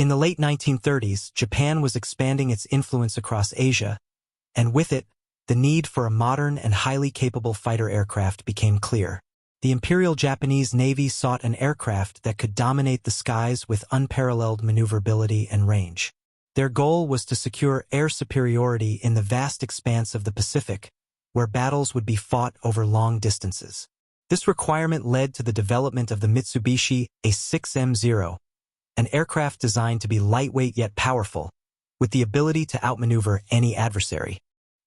In the late 1930s, Japan was expanding its influence across Asia, and with it, the need for a modern and highly capable fighter aircraft became clear. The Imperial Japanese Navy sought an aircraft that could dominate the skies with unparalleled maneuverability and range. Their goal was to secure air superiority in the vast expanse of the Pacific, where battles would be fought over long distances. This requirement led to the development of the Mitsubishi A6M5, an aircraft designed to be lightweight yet powerful, with the ability to outmaneuver any adversary.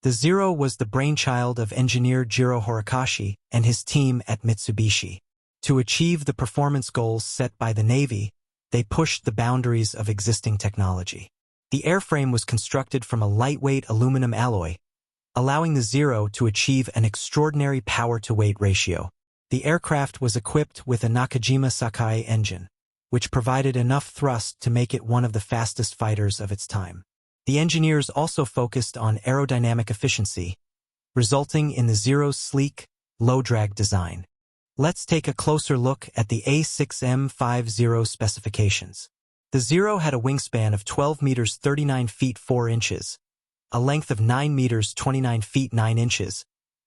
The Zero was the brainchild of engineer Jiro Horikoshi and his team at Mitsubishi. To achieve the performance goals set by the Navy, they pushed the boundaries of existing technology. The airframe was constructed from a lightweight aluminum alloy, allowing the Zero to achieve an extraordinary power-to-weight ratio. The aircraft was equipped with a Nakajima Sakai engine, which provided enough thrust to make it one of the fastest fighters of its time. The engineers also focused on aerodynamic efficiency, resulting in the Zero's sleek, low-drag design. Let's take a closer look at the A6M5 specifications. The Zero had a wingspan of 12 meters 39 feet 4 inches, a length of 9 meters 29 feet 9 inches,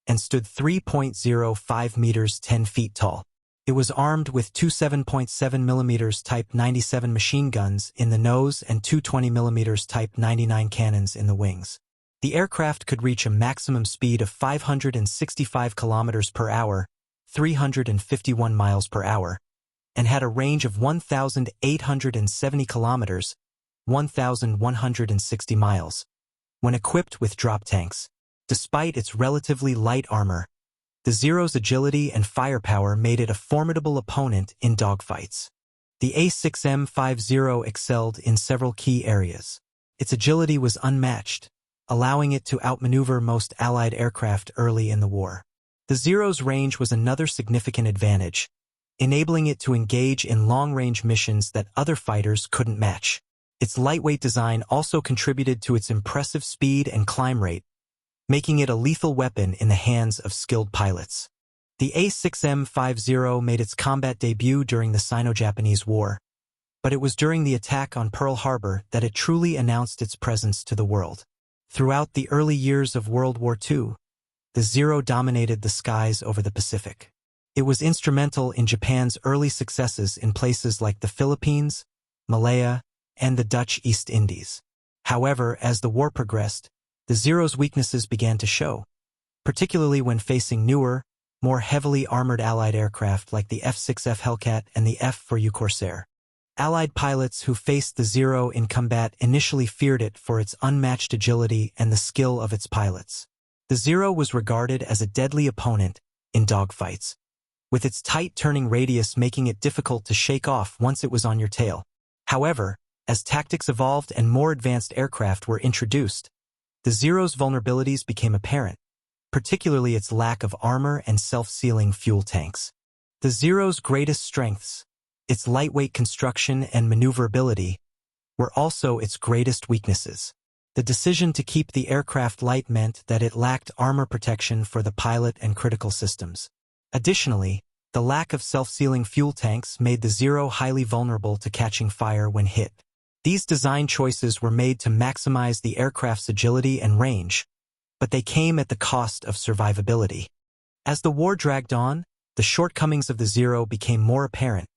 and stood 3.05 meters 10 feet tall. It was armed with two 7.7 mm Type 97 machine guns in the nose and two 20 mm Type 99 cannons in the wings. The aircraft could reach a maximum speed of 565 km per hour, 351 miles per hour, and had a range of 1,870 kilometers, 1,160 miles, when equipped with drop tanks. Despite its relatively light armor, the Zero's agility and firepower made it a formidable opponent in dogfights. The A6M5 excelled in several key areas. Its agility was unmatched, allowing it to outmaneuver most Allied aircraft early in the war. The Zero's range was another significant advantage, enabling it to engage in long-range missions that other fighters couldn't match. Its lightweight design also contributed to its impressive speed and climb rate, making it a lethal weapon in the hands of skilled pilots. The A6M5 made its combat debut during the Sino-Japanese War, but it was during the attack on Pearl Harbor that it truly announced its presence to the world. Throughout the early years of World War II, the Zero dominated the skies over the Pacific. It was instrumental in Japan's early successes in places like the Philippines, Malaya, and the Dutch East Indies. However, as the war progressed, the Zero's weaknesses began to show, particularly when facing newer, more heavily armored Allied aircraft like the F-6F Hellcat and the F-4U Corsair. Allied pilots who faced the Zero in combat initially feared it for its unmatched agility and the skill of its pilots. The Zero was regarded as a deadly opponent in dogfights, with its tight turning radius making it difficult to shake off once it was on your tail. However, as tactics evolved and more advanced aircraft were introduced, the Zero's vulnerabilities became apparent, particularly its lack of armor and self-sealing fuel tanks. The Zero's greatest strengths, its lightweight construction and maneuverability, were also its greatest weaknesses. The decision to keep the aircraft light meant that it lacked armor protection for the pilot and critical systems. Additionally, the lack of self-sealing fuel tanks made the Zero highly vulnerable to catching fire when hit. These design choices were made to maximize the aircraft's agility and range, but they came at the cost of survivability. As the war dragged on, the shortcomings of the Zero became more apparent,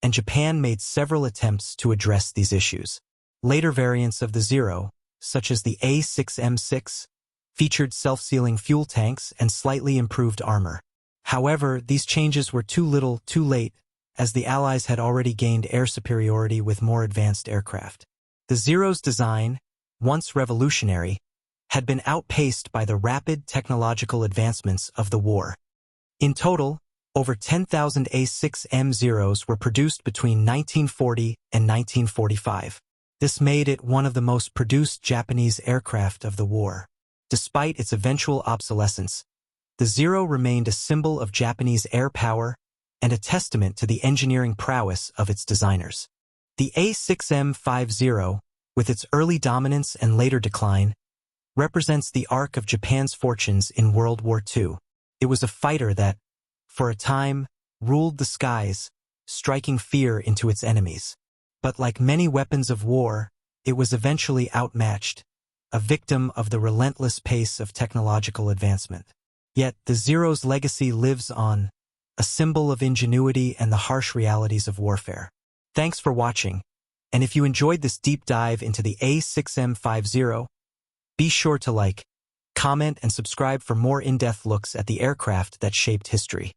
and Japan made several attempts to address these issues. Later variants of the Zero, such as the A6M5, featured self-sealing fuel tanks and slightly improved armor. However, these changes were too little, too late, as the Allies had already gained air superiority with more advanced aircraft. The Zero's design, once revolutionary, had been outpaced by the rapid technological advancements of the war. In total, over 10,000 A6M0s were produced between 1940 and 1945. This made it one of the most produced Japanese aircraft of the war. Despite its eventual obsolescence, the Zero remained a symbol of Japanese air power and a testament to the engineering prowess of its designers. The A6M5, with its early dominance and later decline, represents the arc of Japan's fortunes in World War II. It was a fighter that, for a time, ruled the skies, striking fear into its enemies. But like many weapons of war, it was eventually outmatched, a victim of the relentless pace of technological advancement. Yet, the Zero's legacy lives on, a symbol of ingenuity and the harsh realities of warfare. Thanks for watching, and if you enjoyed this deep dive into the A6M5, be sure to like, comment, and subscribe for more in-depth looks at the aircraft that shaped history.